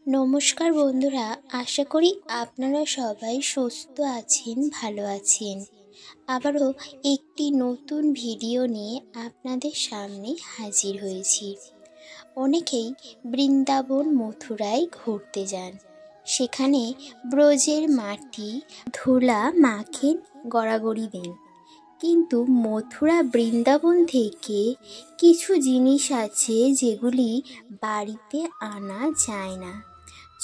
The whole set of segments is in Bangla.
নমস্কার বন্ধুরা, আশা করি আপনারা সবাই সুস্থ আছেন, ভালো আছেন। আবারও একটি নতুন ভিডিও নিয়ে আপনাদের সামনে হাজির হয়েছি। অনেকেই বৃন্দাবন মথুরায় ঘুরতে যান। সেখানে ব্রজের মাটি ধুলা মাখে গড়াগড়ি দেন। কিন্তু মথুরা বৃন্দাবন থেকে কিছু জিনিস আছে যেগুলি বাড়িতে আনা যায় না।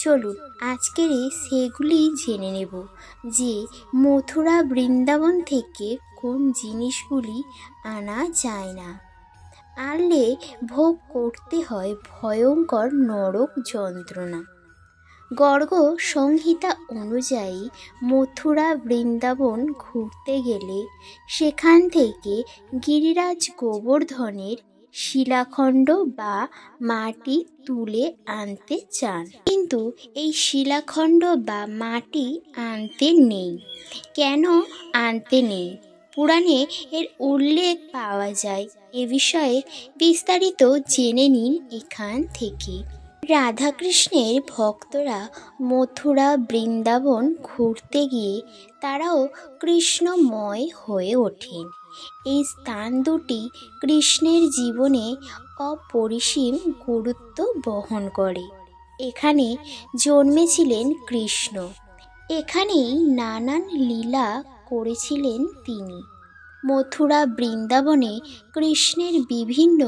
চলুন আজকের সেগুলি জেনে নেব যে মথুরা বৃন্দাবন থেকে কোন জিনিসগুলি আনা যায় না। আনলে ভোগ করতে হয় ভয়ঙ্কর নরক যন্ত্রণা। গর্গ সংহিতা অনুযায়ী মথুরা বৃন্দাবন ঘুরতে গেলে সেখান থেকে গিরিরাজ গোবর্ধনের শিলাখণ্ড বা মাটি তুলে আনতে চান, কিন্তু এই শিলাখণ্ড বা মাটি আনতে নেই। কেন আনতে নেই? পুরাণে এর উল্লেখ পাওয়া যায়। এ বিষয়ে বিস্তারিত জেনে নিন এখান থেকে। রাধাকৃষ্ণের ভক্তরা মথুরা বৃন্দাবন ঘুরতে গিয়ে তারাও কৃষ্ণময় হয়ে ওঠেন। এই স্থান দুটি কৃষ্ণের জীবনে অপরিসীম গুরুত্ব বহন করে। এখানে জন্মেছিলেন কৃষ্ণ, এখানেই নানান লীলা করেছিলেন তিনি। মথুরা বৃন্দাবনে কৃষ্ণের বিভিন্ন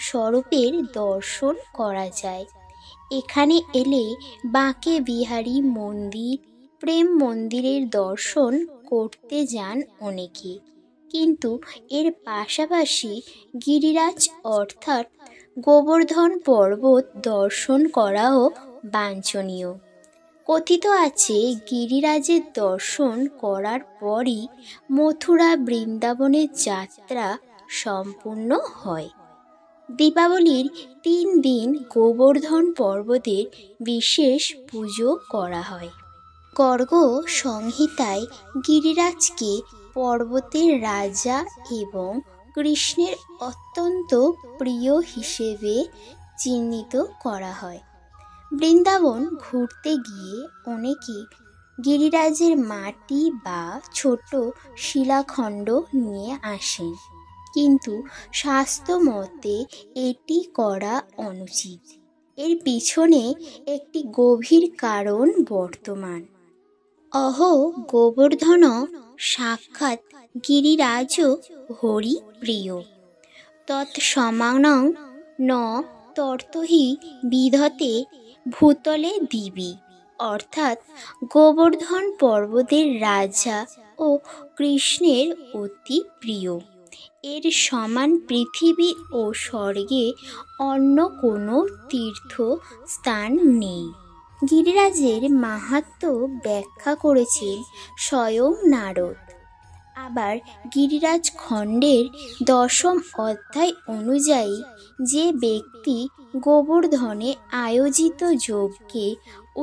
স্বরূপের দর্শন করা যায়। এখানে এলে বাঁকে বিহারী মন্দির, প্রেম মন্দিরের দর্শন করতে যান অনেকে, কিন্তু এর পাশাপাশি গিরিরাজ অর্থাৎ গোবর্ধন পর্বত দর্শন করাও বাঞ্ছনীয়। কথিত আছে গিরিরাজের দর্শন করার পরই মথুরা বৃন্দাবনের যাত্রা সম্পূর্ণ হয়। দীপাবলির 3 দিন গোবর্ধন পর্বতের বিশেষ পুজো করা হয়। গর্গ সংহিতায় গিরিরাজকে পর্বতের রাজা এবং কৃষ্ণের অত্যন্ত প্রিয় হিসেবে চিহ্নিত করা হয়। বৃন্দাবন ঘুরতে গিয়ে অনেকে গিরিরাজের মাটি বা ছোট শিলাখণ্ড নিয়ে আসেন, কিন্তু শাস্ত্র মতে এটি করা অনুচিত। এর পিছনে একটি গভীর কারণ বর্তমান। অহো গোবর্ধন সাক্ষাৎ গিরিরাজ হরি প্রিয় তৎসমানং ন তর্তহি বিধতে ভূতলে দিবি। অর্থাৎ গোবর্ধন পর্বতের রাজা ও কৃষ্ণের অতি প্রিয়। এর সমান পৃথিবী ও স্বর্গে অন্য কোনো তীর্থ স্থান নেই। গিরিরাজের মাহাত্ম্য ব্যাখ্যা করেছেন স্বয়ং নারদ। আবার গিরিরাজ খণ্ডের 10ম অধ্যায় অনুযায়ী যে ব্যক্তি গোবর্ধনে আয়োজিত যজ্ঞে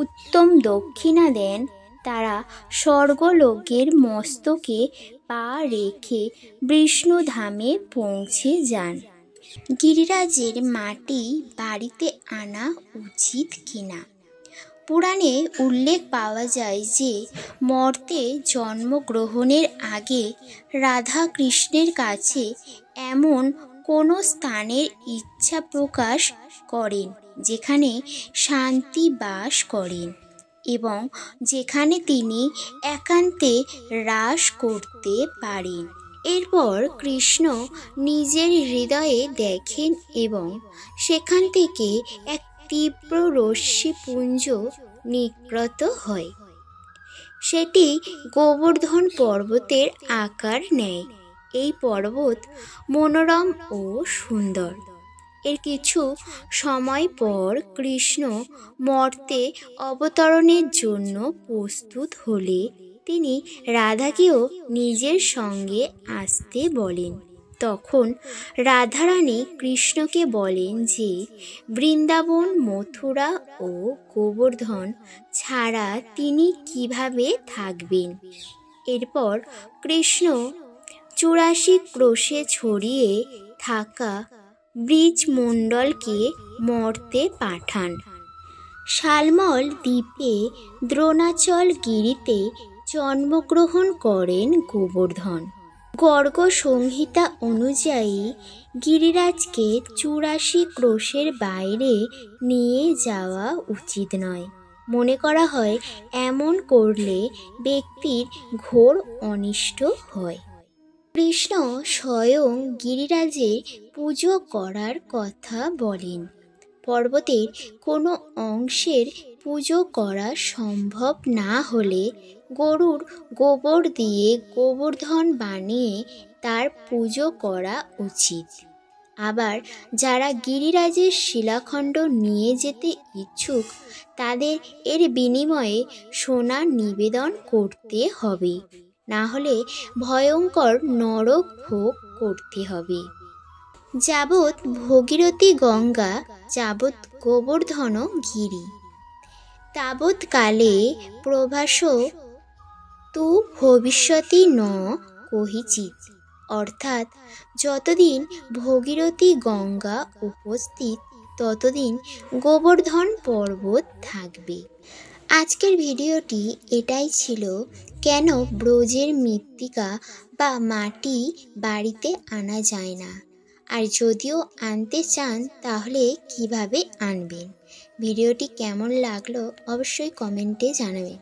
উত্তম দক্ষিণা দেন তারা স্বর্গলোকের মস্তকে পা রেখে বিষ্ণুধামে পৌঁছে যান। গিরিরাজের মাটি বাড়িতে আনা উচিত কিনা? পুরাণে উল্লেখ পাওয়া যায় যে মর্তে জন্মগ্রহণের আগে রাধা কৃষ্ণের কাছে এমন কোনো স্থানের ইচ্ছা প্রকাশ করেন যেখানে শান্তি বাস করেন এবং যেখানে তিনি একান্তে রাস করতে পারেন। এরপর কৃষ্ণ নিজের হৃদয়ে দেখেন এবং সেখান থেকে এক তীব্র রশ্মিপুঞ্জ নিঃগত হয়। সেটি গোবর্ধন পর্বতের আকার নেয়। এই পর্বত মনোরম ও সুন্দর। এর কিছু সময় পর কৃষ্ণ মর্তে অবতরণের জন্য প্রস্তুত হলে তিনি রাধাকেও নিজের সঙ্গে আসতে বলেন। তখন রাধারানী কৃষ্ণকে বলেন যে বৃন্দাবন, মথুরা ও গোবর্ধন ছাড়া তিনি কিভাবে থাকবেন। এরপর কৃষ্ণ 84 ক্রোশে ছড়িয়ে থাকা ব্রিজমণ্ডলকে মর্তে পাঠান। শালমল দ্বীপে দ্রোণাচল গিরিতে জন্মগ্রহণ করেন গোবর্ধন। গর্গ সংহিতা অনুযায়ী গিরিরাজকে 84 ক্রোশের বাইরে নিয়ে যাওয়া উচিত নয়। মনে করা হয় এমন করলে ব্যক্তির ঘোর অনিষ্ট হয়। কৃষ্ণ স্বয়ং গিরিরাজের পুজো করার কথা বলেন। পর্বতের কোনো অংশের পুজো করা সম্ভব না হলে গরুর গোবর দিয়ে গোবর্ধন বানিয়ে তার পুজো করা উচিত। আবার যারা গিরিরাজের শিলাখণ্ড নিয়ে যেতে ইচ্ছুক তাদের এর বিনিময়ে সোনা নিবেদন করতে হবে, না হলে ভয়ঙ্কর নরক ভোগ করতে হবে। যাবৎ ভগীরথী গঙ্গা যাবৎ গোবর্ধন গিরি, তাবৎ কালে প্রভাস তু ভবিষ্যতি ন কহিচিৎ। অর্থাৎ যতদিন ভগীরথী গঙ্গা উপস্থিত ততদিন গোবর্ধন পর্বত থাকবে। আজকের ভিডিওটি এটাই ছিল, কেন ব্রোঞ্জের মৃত্তিকা বা মাটি বাড়িতে আনা যায় না, আর যদিও আনতে চান তাহলে কিভাবে আনবেন। ভিডিওটি কেমন লাগলো অবশ্যই কমেন্টে জানাবেন।